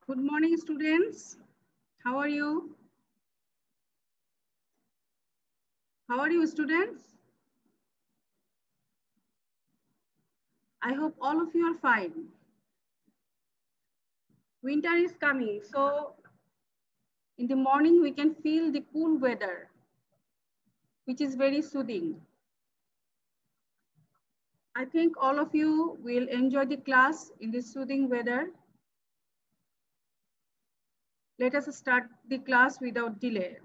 Good morning, students. How are you? How are you, students? I hope all of you are fine. Winter is coming, so in the morning we can feel the cool weather, which is very soothing. I think all of you will enjoy the class in this soothing weather. Let us start the class without delay.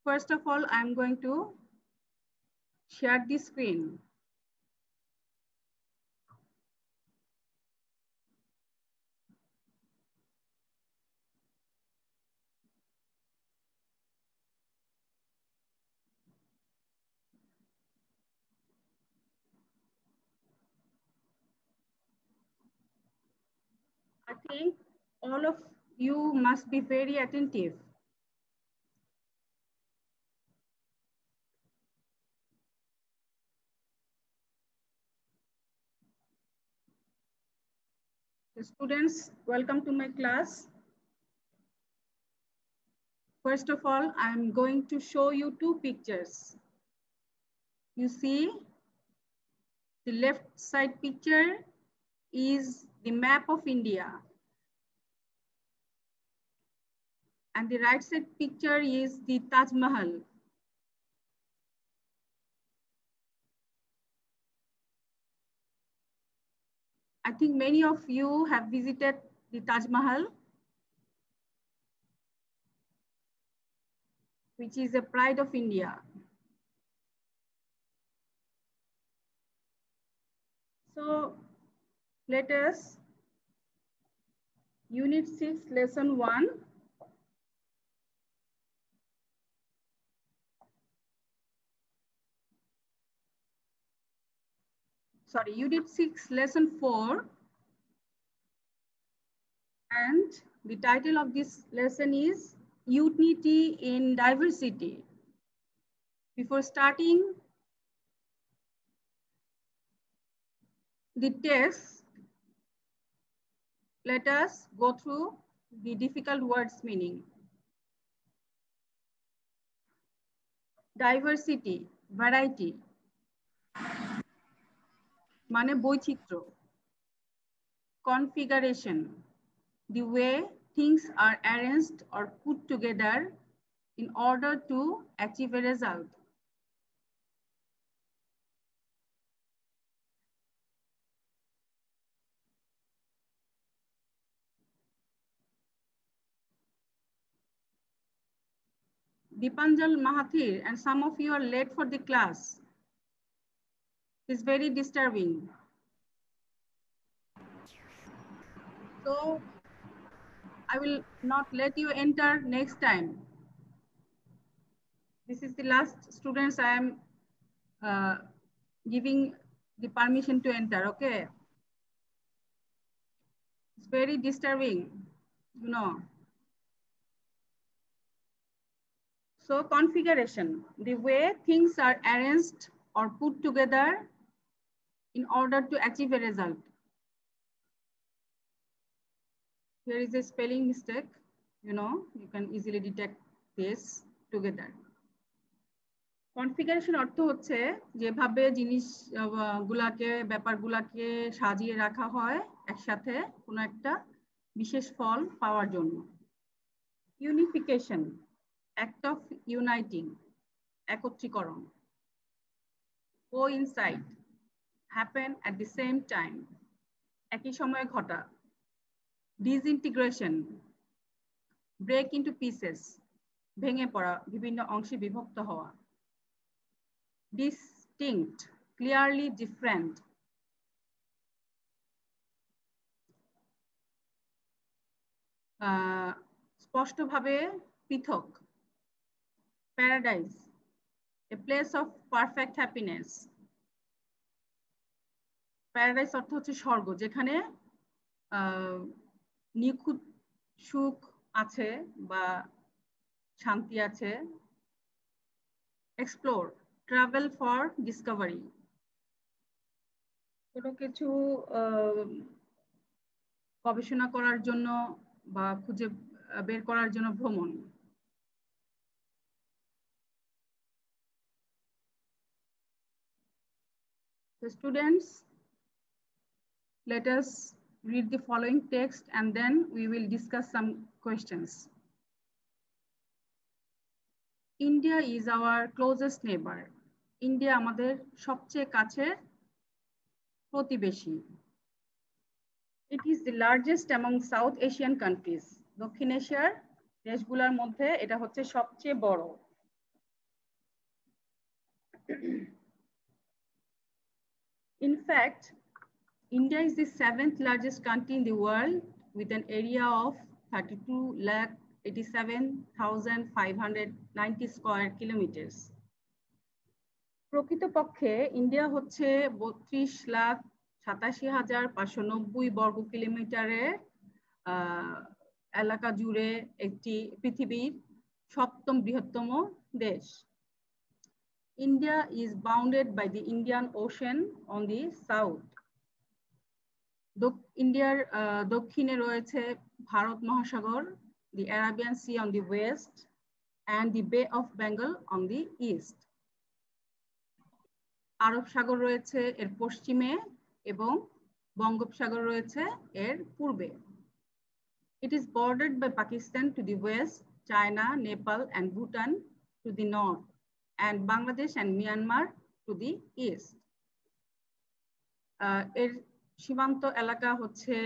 First of all, I'm going to share the screen. I think all of you must be very attentive. Students, welcome to my class. First of all, I'm going to show you two pictures. You see, the left side picture is the map of India. And the right side picture is the Taj Mahal. I think many of you have visited the Taj Mahal, which is a pride of India. So let us, Unit 6, Lesson 1. Sorry, Unit 6, Lesson 4. And the title of this lesson is Unity in Diversity. Before starting the test, let us go through the difficult words meaning. Diversity, variety, মানে বৈচিত্র্য. Configuration, the way things are arranged or put together in order to achieve a result. Dipanjal Mahathir, and some of you are late for the class. It's very disturbing. So I will not let you enter next time. This is the last students I am giving the permission to enter, okay? It's very disturbing, you know. So configuration, the way things are arranged or put together in order to achieve a result. Here is a spelling mistake, you know, you can easily detect this together. Configuration অর্থ হচ্ছে যেভাবে জিনিস গুলাকে ব্যাপারগুলাকে সাজিয়ে রাখা হয় একসাথে কোনো একটা বিশেষ ফল পাওয়ার জন্য। ইউনিফিকেশন, অ্যাক্ট অফ ইউনাইটিং, একত্রীকরণ। Coincide, happen at the same time, একই সময়ে ঘটা। ডিসইন্টিগ্রেশন, ব্রেক ইনটু পিসেস, ভেঙে পড়া, বিভিন্ন অংশে বিভক্ত হওয়া। Distinct, clearly different. স্পষ্টভাবে পৃথক। Paradise, a place of perfect happiness. Paradise অর্থ হচ্ছে স্বর্গ, যেখানে নিখুঁত সুখ আছে বা শান্তি আছে। Explore, travel for discovery. কোনো কিছু গবেষণা করার জন্য বা খুঁজে বের করার জন্য ভ্রমণ। So students, let us read the following text and then we will discuss some questions. India is our closest neighbor. India আমাদের সবচেয়ে কাছের প্রতিবেশী। It is the largest among South Asian countries. দক্ষিণ এশিয়ার দেশগুলোর মধ্যে এটা হচ্ছে সবচেয়ে বড়। In fact, India is the 7th largest country in the world with an area of 32,87,590 square kilometers. প্রকৃতপক্ষে ইন্ডিয়া হচ্ছে 32,87,590 বর্গ কিলোমিটারের এলাকা জুড়ে একটি পৃথিবীর 7ম বৃহত্তম দেশ। India is bounded by the Indian Ocean on the south. ইন্ডিয়ার দক্ষিণে রয়েছে ভারত মহাসাগর, the Arabian Sea on the west, and the Bay of Bengal on the east. আরব সাগর রয়েছে এর পশ্চিমে এবং বঙ্গোপসাগর রয়েছে এর পূর্বে। It is bordered by Pakistan to the west, China, Nepal, and Bhutan to the north, and Bangladesh and Myanmar to the east. এর সীমান্ত এলাকা হচ্ছে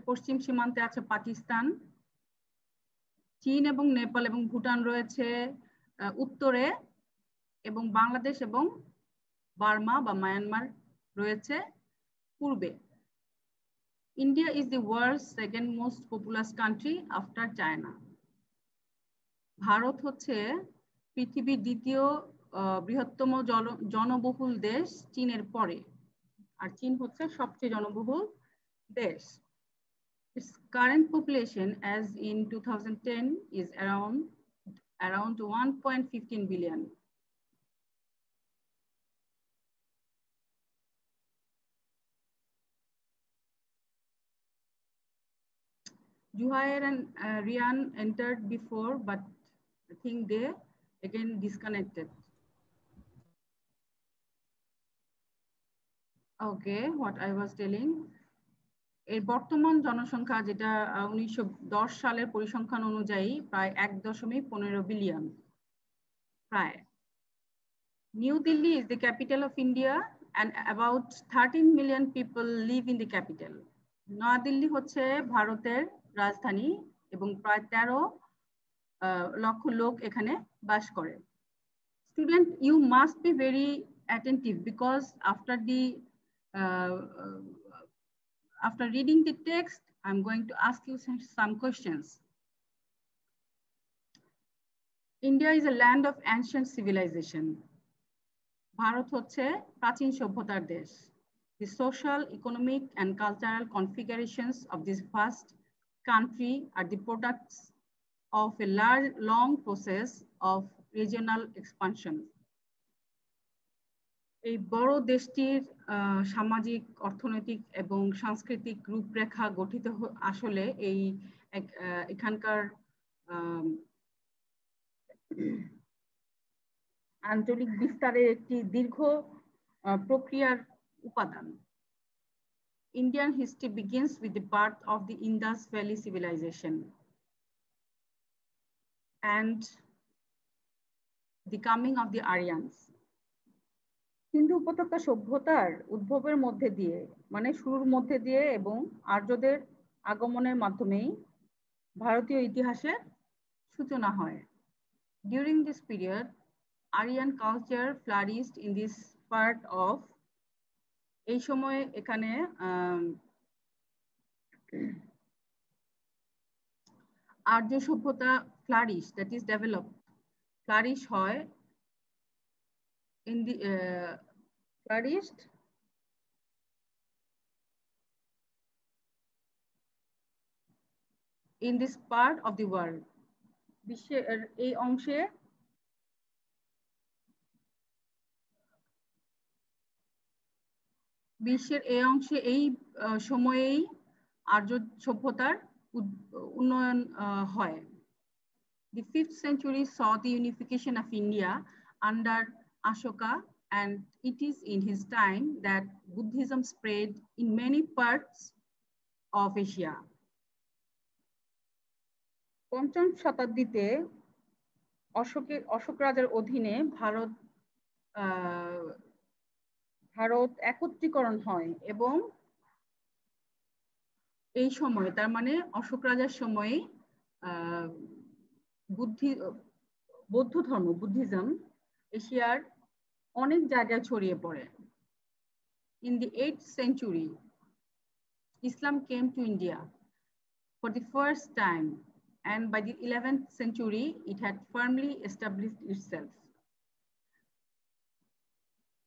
পশ্চিম সীমান্তে আছে পাকিস্তান, চীন এবং নেপাল এবং ভুটান রয়েছে উত্তরে, এবং বাংলাদেশ এবং বার্মা বা মায়ানমার রয়েছে পূর্বে। India is the world's second most populous country after China. Bharat হচ্ছে পৃথিবীর দ্বিতীয় বৃহত্তম জনবহুল দেশ চীনের পরে, আর চীন হচ্ছে সবচেয়ে জনবহুল দেশ। Its current population as in 2010 is around 1.15 billion. Juhair and Rian entered before, but I think they again disconnected. Okay, what I was telling. এর বর্তমান জনসংখ্যা যেটা 1910 সালের পরিসংখ্যান অনুযায়ী প্রায় 1.15 বিলিয়ন প্রায়। New Delhi is the capital of India and about 13 million people live in the capital. New Delhi হচ্ছে ভারতের রাজধানী এবং প্রায় 13 লক্ষ লোক এখানে বাস করে। Student, you must be very attentive because after reading the text, I'm going to ask you some questions. India is a land of ancient civilization. Bharat হচ্ছে প্রাচীন সভ্যতার দেশ। The social, economic, and cultural configurations of this vast country are the products of a long process of regional expansion. এই বড় দেশটির সামাজিক, অর্থনৈতিক এবং সাংস্কৃতিক রূপরেখা গঠিত আসলে এই এখানকার আঞ্চলিক বিস্তারের একটি দীর্ঘ প্রক্রিয়ার উপাদান। Indian history begins with the birth of the Indus Valley civilization and the coming of the Aryans. সিন্ধু উপত্যকা সভ্যতার উদ্ভবের মধ্যে দিয়ে, মানে শুরুর মধ্যে দিয়ে এবং আর্যদের আগমনের মাধ্যমেই ভারতীয় ইতিহাসের সূচনা হয়। During this period, Aryan culture flourished in this part of, এই সময় এখানে আর্য সভ্যতা flourish, that is developed, flourish হয় in the flourished in this part of the world. বিশ্বের এই অংশে বিশ্বের এই অংশে এই সময়েই আর্য সভ্যতার উন্নয়ন হয়। The 5th century saw the unification of India under Ashoka, and it is in his time that Buddhism spread in many parts of Asia. পঞ্চম শতাব্দীতে অশোক রাজার অধীনে ভারত একত্রীকরণ হয় এবং এই সময় তার মানে অশোক রাজার সময়ে বৌদ্ধ ধর্ম বুদ্ধিজম এশিয়ার অনেক জায়গায় ছড়িয়ে পড়ে। In the 8th century, Islam came to India for the first time, and by the 11th century, it had firmly established itself.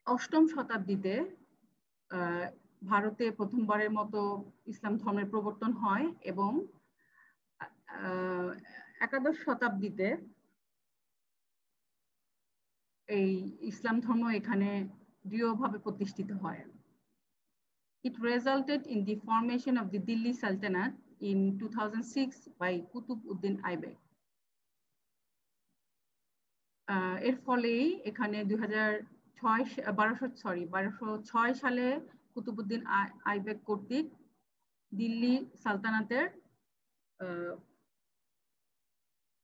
অষ্টম শতাব্দীতে ভারতে প্রথমবারের মতো ইসলাম ধর্মের প্রবর্তন হয় এবং একাদশ শতাব্দীতে এই ইসলাম ধর্ম এখানে দৃঢ়ভাবে প্রতিষ্ঠিত হয়। It resulted in the formation of the Delhi Sultanate in 2006 by Qutb-ud-Din Aibak. এর ফলেই এখানে 1206 সালে কুতুবউদ্দিন আইবেক কর্তৃক দিল্লি সালতানাতের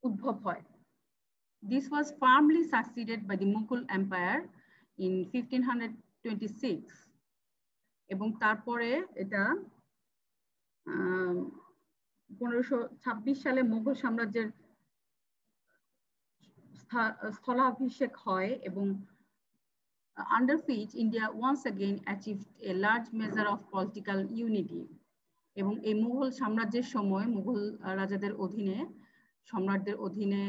উদ্ভব হয়। This was firmly succeeded by the Mughal Empire in 1526 এবং তারপরে এটা 1526 সালে মুঘল সাম্রাজ্যের স্থলাভিষেক হয় এবং under which India once again achieved a large measure of political unity. এবং এই মুঘল সাম্রাজ্যের সময় মুঘল রাজাদের অধীনে সম্রাটদের অধীনে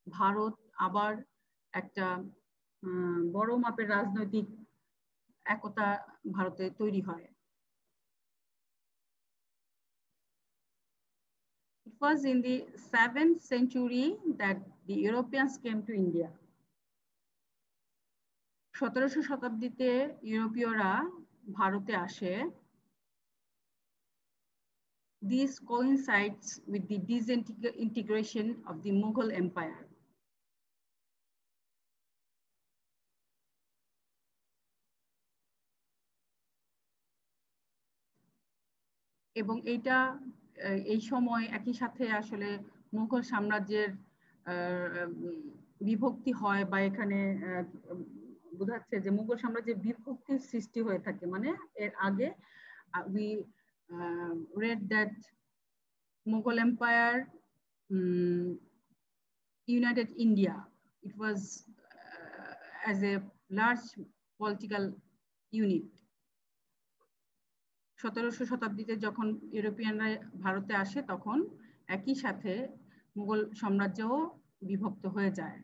ভারত আবার একটা বড় মাপের রাজনৈতিক একতা ভারতে তৈরি হয়। It was in the 7th century that the Europeans came to India. 17শ শতাব্দীতে ইউরোপীয়রা ভারতে আসে। This coincides with the disintegration of the Mughal Empire. এবং এইটা এই সময় একই সাথে আসলে মুঘল সাম্রাজ্যের বিভক্তি হয় বা এখানে বোঝাচ্ছে যে মুঘল সাম্রাজ্যের বিভক্তির সৃষ্টি হয়ে থাকে। মানে এর আগে we read that Mughal Empire united India. It was as a large political unit. 17শ শতাব্দীতে যখন ইউরোপিয়ানরা ভারতে আসে তখন একই সাথে মুঘল সাম্রাজ্যও বিভক্ত হয়ে যায়।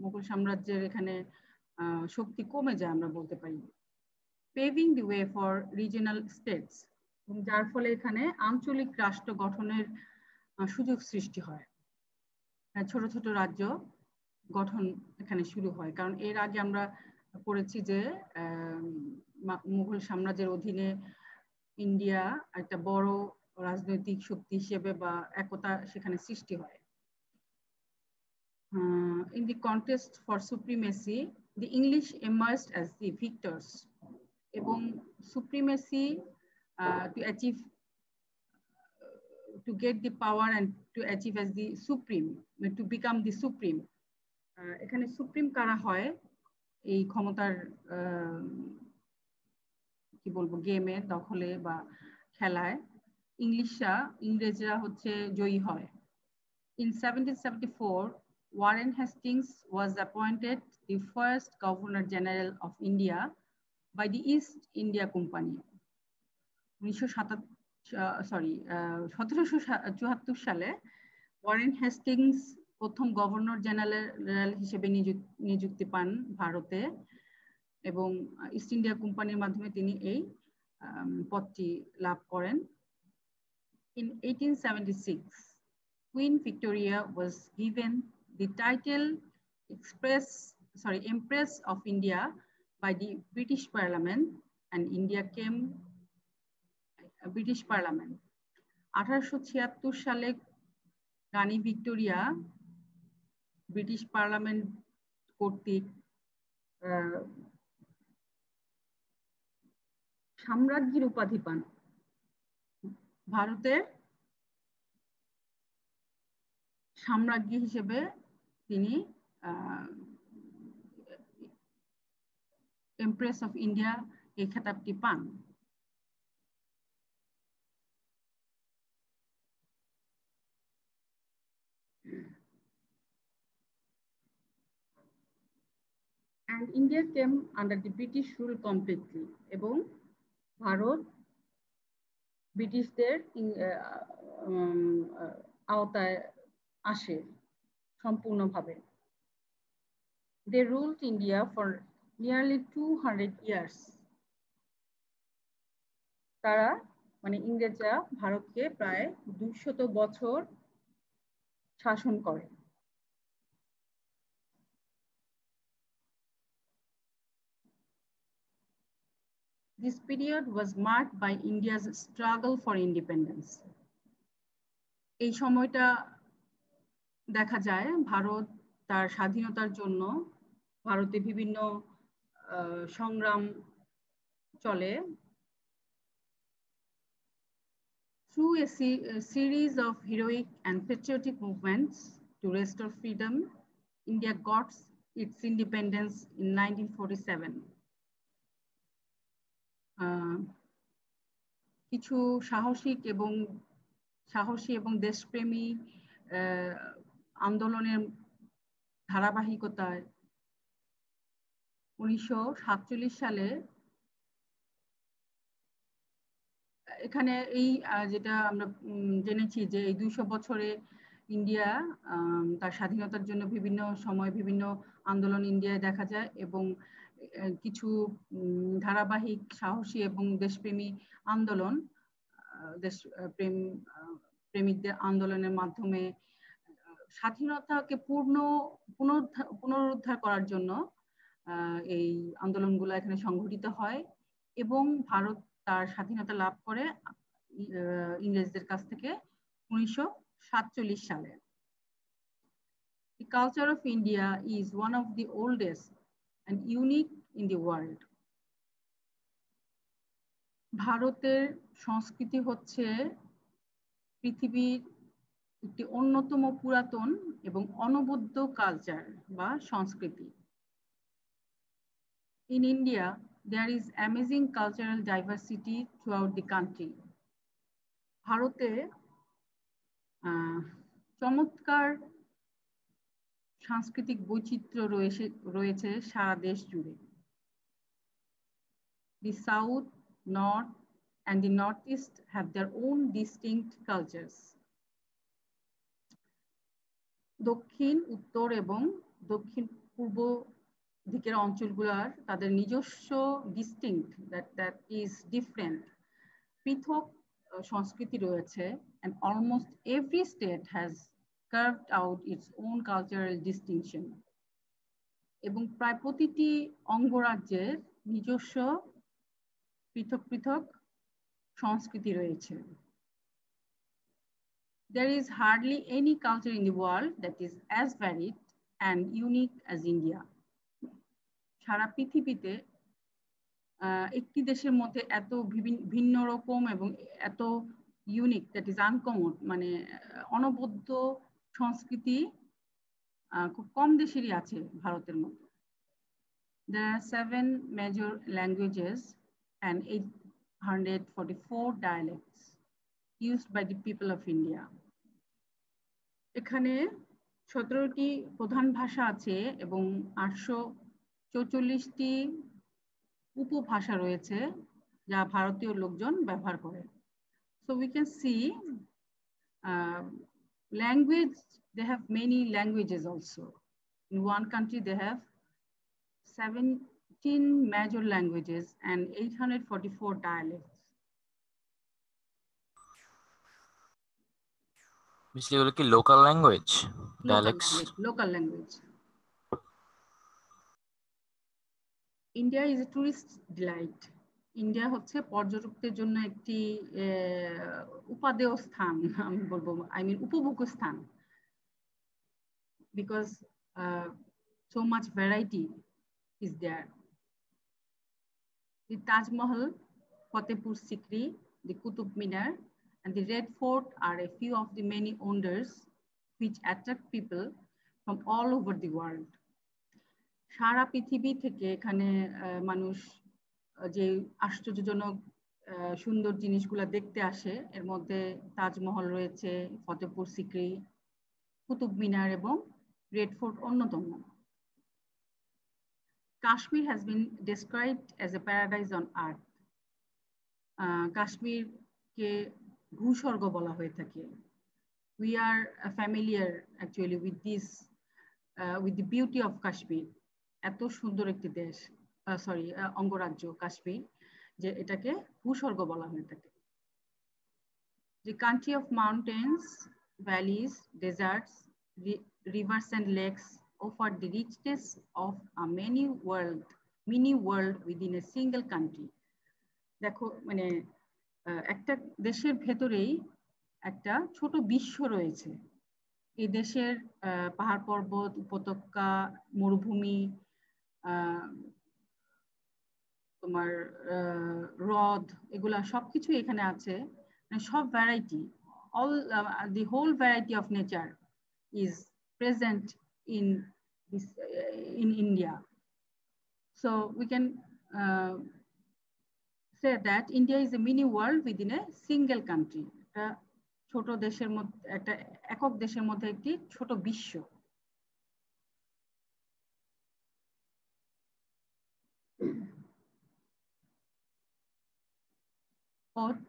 মুঘল সাম্রাজ্যের এখানে শক্তি কমে যায় আমরা বলতে পারি। Paving the way for regional states, যার ফলে এখানে আঞ্চলিক রাষ্ট্র গঠনের সুযোগ সৃষ্টি হয়। ছোট ছোট রাজ্য গঠন এখানে শুরু হয়, কারণ এর আগে আমরা পড়েছি যে মুঘল সাম্রাজ্যের অধীনে ইন্ডিয়া একটা বড় রাজনৈতিক শক্তি হিসেবে বা একতা সেখানে সৃষ্টি হয়। In the contest for supremacy, the English emerged as the victors. এবং supremacy to achieve to get the power and to achieve as the supreme, to become the supreme. এখানে সুপ্রিম কারা হয় এই ক্ষমতার কি বলবো গেমে দখলে বা খেলায় ইংরেজরা হচ্ছে জয়ী হয়। In 1774, Warren Hastings was appointed the first Governor General of India by the East India Company. 1774 সালে ওয়ারেন হেস্টিংস প্রথম গভর্নর জেনারেল হিসেবে নিযুক্তি পান ভারতে এবং ইস্ট ইন্ডিয়া কোম্পানির মাধ্যমে তিনি এই পদটি লাভ করেন। In 1876, Queen Victoria was given the title Empress of India by the British Parliament, and India came British Parliament. 1876 সালে রানী ভিক্টোরিয়া ব্রিটিশ পার্লামেন্ট কর্তৃক সাম্রাজ্ঞীর উপাধি পান। ভারতের সাম্রাজ্ঞী হিসেবে তিনি এমপ্রেস অফ ইন্ডিয়া এই খেতাবটি পান। And India came under the British rule completely. এবং ভারত ব্রিটিশদের আওতায় আসে সম্পূর্ণভাবে। They ruled India for nearly 200 years. তারা মানে ইংরেজরা ভারতকে প্রায় 200 বছর শাসন করে। This period was marked by India's struggle for independence. এই সময়টা দেখা যায় ভারত তার স্বাধীনতার জন্য ভারতে বিভিন্ন সংগ্রাম চলে। Through a series of heroic and patriotic movements to restore freedom, India got its independence in 1947. কিছু সাহসী এবং দেশপ্রেমী আন্দোলনের ধারাবাহিকতায় 1947 সালে এখানে এই যেটা আমরা জেনেছি যে এই 200 বছরে ইন্ডিয়া তার স্বাধীনতার জন্য বিভিন্ন সময় বিভিন্ন আন্দোলন ইন্ডিয়ায় দেখা যায় এবং কিছু ধারাবাহিক সাহসী এবং দেশপ্রেমী আন্দোলন প্রেমিকদের আন্দোলনের মাধ্যমে স্বাধীনতাকে পুনরুদ্ধার করার জন্য এই আন্দোলনগুলো এখানে সংঘটিত হয় এবং ভারত তার স্বাধীনতা লাভ করে ইংরেজদের কাছ থেকে 1947 সালে। The culture of India is one of the oldest and unique in the world. ভারতের সংস্কৃতি হচ্ছে পৃথিবীর একটি অন্যতম পুরাতন এবং অনবদ্য কালচার বা সংস্কৃতি। In India, there is amazing cultural diversity throughout the country. ভারতে চমৎকার সাংস্কৃতিক বৈচিত্র্য রয়েছে সারা দেশ জুড়ে। The South, North, and the Northeast have their own distinct cultures. দক্ষিণ, উত্তর এবং দক্ষিণ পূর্ব দিকের অঞ্চলগুলোর তাদের নিজস্ব distinct that is different পৃথক সংস্কৃতি রয়েছে and almost every state has carved out its own cultural distinction. এবং প্রায় প্রতিটি অঙ্গরাজ্যের নিজস্ব পৃথক পৃথক সংস্কৃতি রয়েছে। There is hardly any culture in the world that is as varied and unique as India. সারা পৃথিবীতে একটি দেশের মধ্যে এত ভিন্ন রকম এবং এত ইউনিক দ্যাট ইজ আনকমন মানে অনবদ্য সংস্কৃতি খুব কম দেশেরই আছে ভারতের মধ্যে। There are 7 major languages and 844 dialects used by the people of India. এখানে 17টি প্রধান ভাষা আছে এবং 844টি উপভাষা রয়েছে যা ভারতীয় লোকজন ব্যবহার করে। So we can see language, they have many languages also. In one country they have 17 major languages and 844 dialects. Basically local language, dialects. Local language. India is a tourist delight. India হচ্ছে পর্যটকদের জন্য একটি উপাদেয় স্থান, আমি বলবো, I mean উপভোগ্য স্থান, because so much variety is there. The Taj Mahal, Fatehpur Sikri, the Qutub Minar, and the Red Fort are a few of the many wonders which attract people from all over the world. সারা পৃথিবী থেকে এখানে মানুষ যে আশ্চর্যজনক সুন্দর জিনিসগুলো দেখতে আসে, এর মধ্যে তাজমহল রয়েছে, ফতেপুর সিক্রি, কুতুব মিনার এবং রেড ফোর্ট অন্যতম। Kashmir has been described as a paradise on earth. কাশ্মীরকে ভূস্বর্গ বলা হয়ে থাকে। We are familiar actually with this, with the beauty of Kashmir. এত সুন্দর একটি দেশ, সরি অঙ্গরাজ্য কাশ্মীর, যে এটাকে ভূস্বর্গ বলা হয়ে থাকে। The country of mountains, valleys, deserts, rivers and lakes offer the richness of a mini world within a single country. দেখো মানে একটা দেশের ভেতরেই একটা ছোট বিশ্ব রয়েছে। এই দেশের পাহাড় পর্বত, উপত্যকা, মরুভূমি, তোমার হ্রদ, এগুলা সবকিছু এখানে আছে, মানে সব variety, all the whole variety of nature is present in this in India. So we can say that India is a mini world within a single country. একটা ছোট দেশের মধ্যে, একটা একক দেশের মধ্যে একটি ছোট বিশ্ব। Both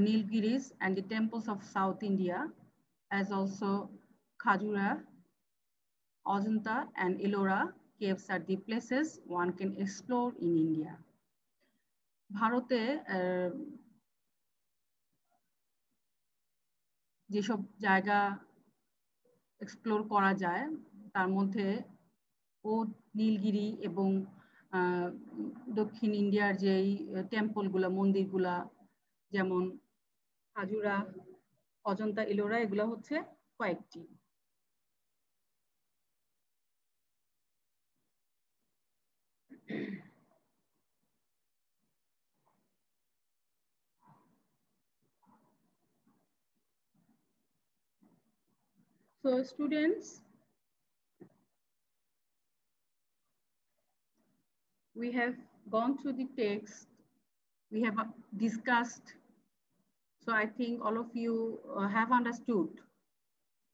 Nilgiris and the temples of South India, as also Khajura, Ajanta and Ellora caves are the places one can explore in India. ভারতে যেসব জায়গা এক্সপ্লোর করা যায় তার মধ্যে ও নীলগিরি এবং দক্ষিণ ইন্ডিয়ার যেই টেম্পলগুলা, মন্দিরগুলা, যেমন খাজুরা, অজন্তা, এলোরা, এগুলো হচ্ছে কয়েকটি। So students, we have gone through the text, we have discussed, so I think all of you have understood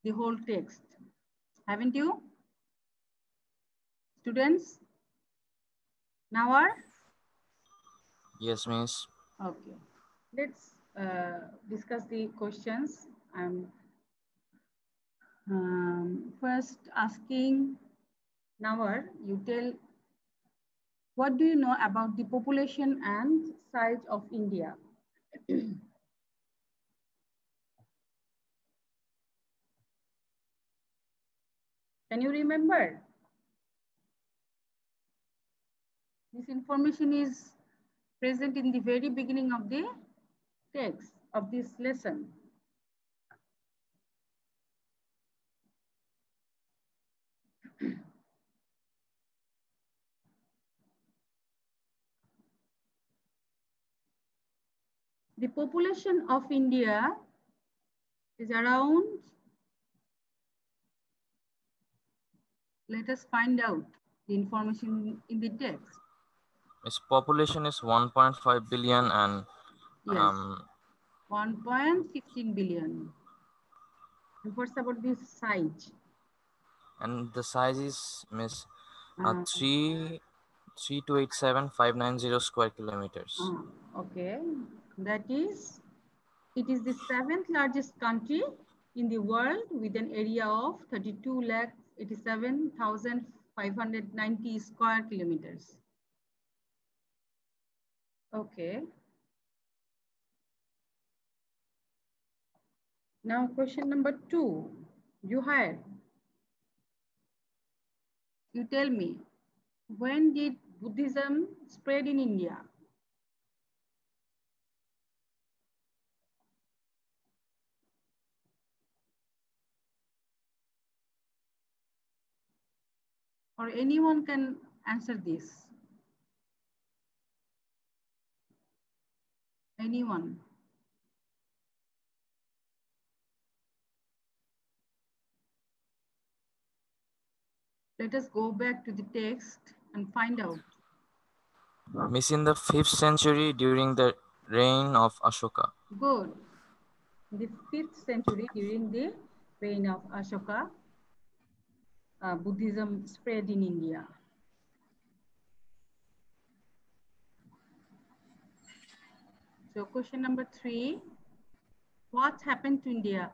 the whole text, haven't you? Students, now are? Yes, miss. Okay, let's discuss the questions. I'm first asking Nawar, you tell, what do you know about the population and size of India? Can you remember? This information is present in the very beginning of the text of this lesson. The population of India is around, let us find out the information in the text. Its population is 1.5 billion and yes, 1.15 billion. And what's about this size? And the size is, miss, 3,287,590 square kilometers. Okay, that is, it is the 7th largest country in the world with an area of 32,87,590 square kilometers. Okay. Now question number 2, Juhair, you tell me, when did Buddhism spread in India? Or anyone can answer this? Anyone? Let us go back to the text and find out. Miss in the 5th century during the reign of Ashoka. Good. In the 5th century, during the reign of Ashoka, Buddhism spread in India. So question number 3, what happened to India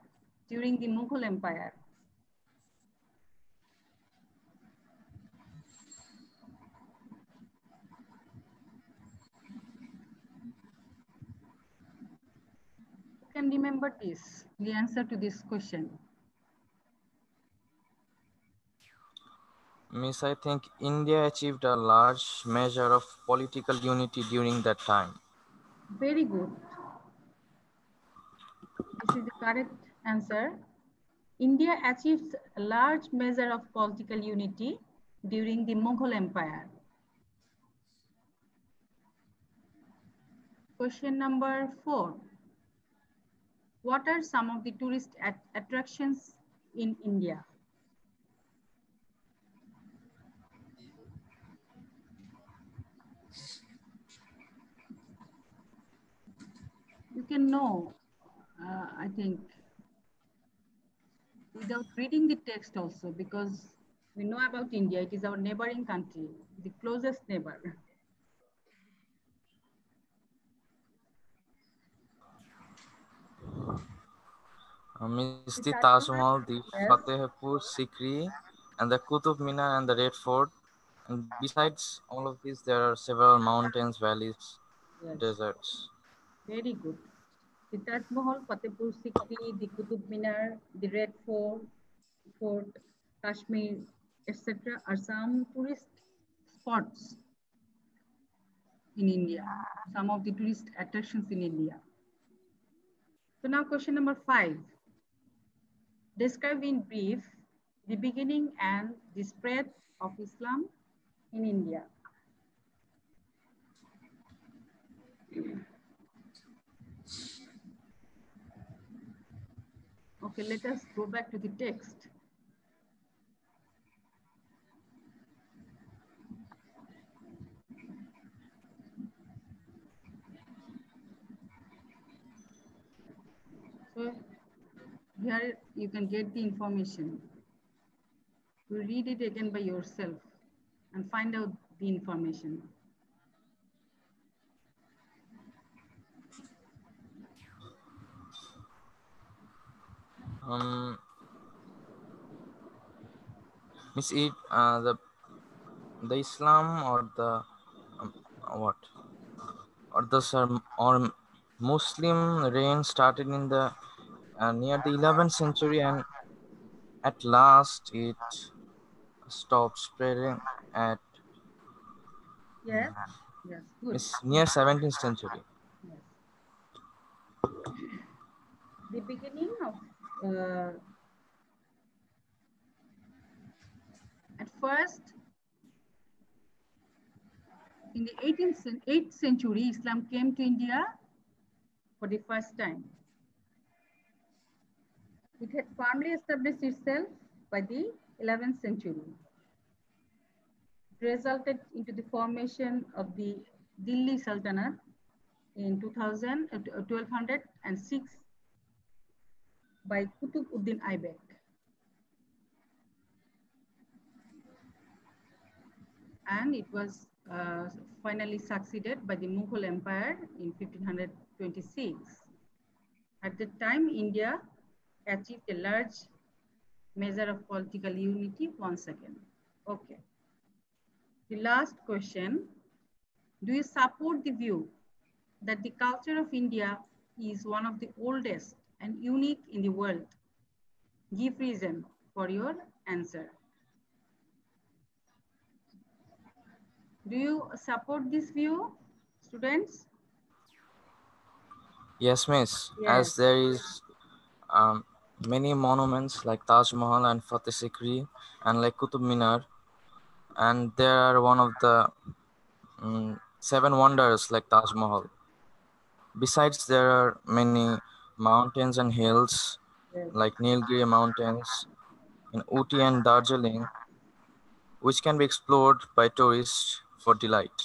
during the Mughal Empire? Who can remember this, the answer to this question? Miss, I think India achieved a large measure of political unity during that time. Very good. This is the correct answer. India achieved a large measure of political unity during the Mughal Empire. Question number 4. What are some of the tourist attractions in India? You can know, I think, without reading the text also, because we know about India, it is our neighboring country, the closest neighbor. Miss The the Taj Taj Mahal, Mahal, the yes, Fatehpur Sikri, and the Qutub Minar and the Red Fort. And besides all of these, there are several mountains, valleys, yes, deserts. very good. The Taj Mahal, Fatehpur Sikri, the Qutub Minar, the Red Fort, Kashmir, etc. are some tourist spots in India, some of the tourist attractions in India. So now question number 5. Describe in brief the beginning and the spread of Islam in India. Okay, let us go back to the text. So here you can get the information. You read it again by yourself and find out the information. Miss it the Islam or the what or the or Muslim reign started in the near the 11th century, and at last it stopped spreading at Yes, yes, good. Miss near 17th century. Yes. The beginning of, at first, in the 8th century, Islam came to India for the first time. It had firmly established itself by the 11th century. It resulted into the formation of the Delhi Sultanate in 1206 by Qutb Uddin Aibak. And it was finally succeeded by the Mughal Empire in 1526. At the time, India achieved a large measure of political unity once again. Okay. The last question, do you support the view that the culture of India is one of the oldest and unique in the world? Give reason for your answer. Do you support this view, students? Yes, miss. As Yes. there is many monuments like Taj Mahal and Fateh Sikri and like Qutub Minar, and there are one of the seven wonders like Taj Mahal. Besides, there are many mountains and hills Yes. like Nilgiri Mountains in Ooty and Darjeeling, which can be explored by tourists for delight.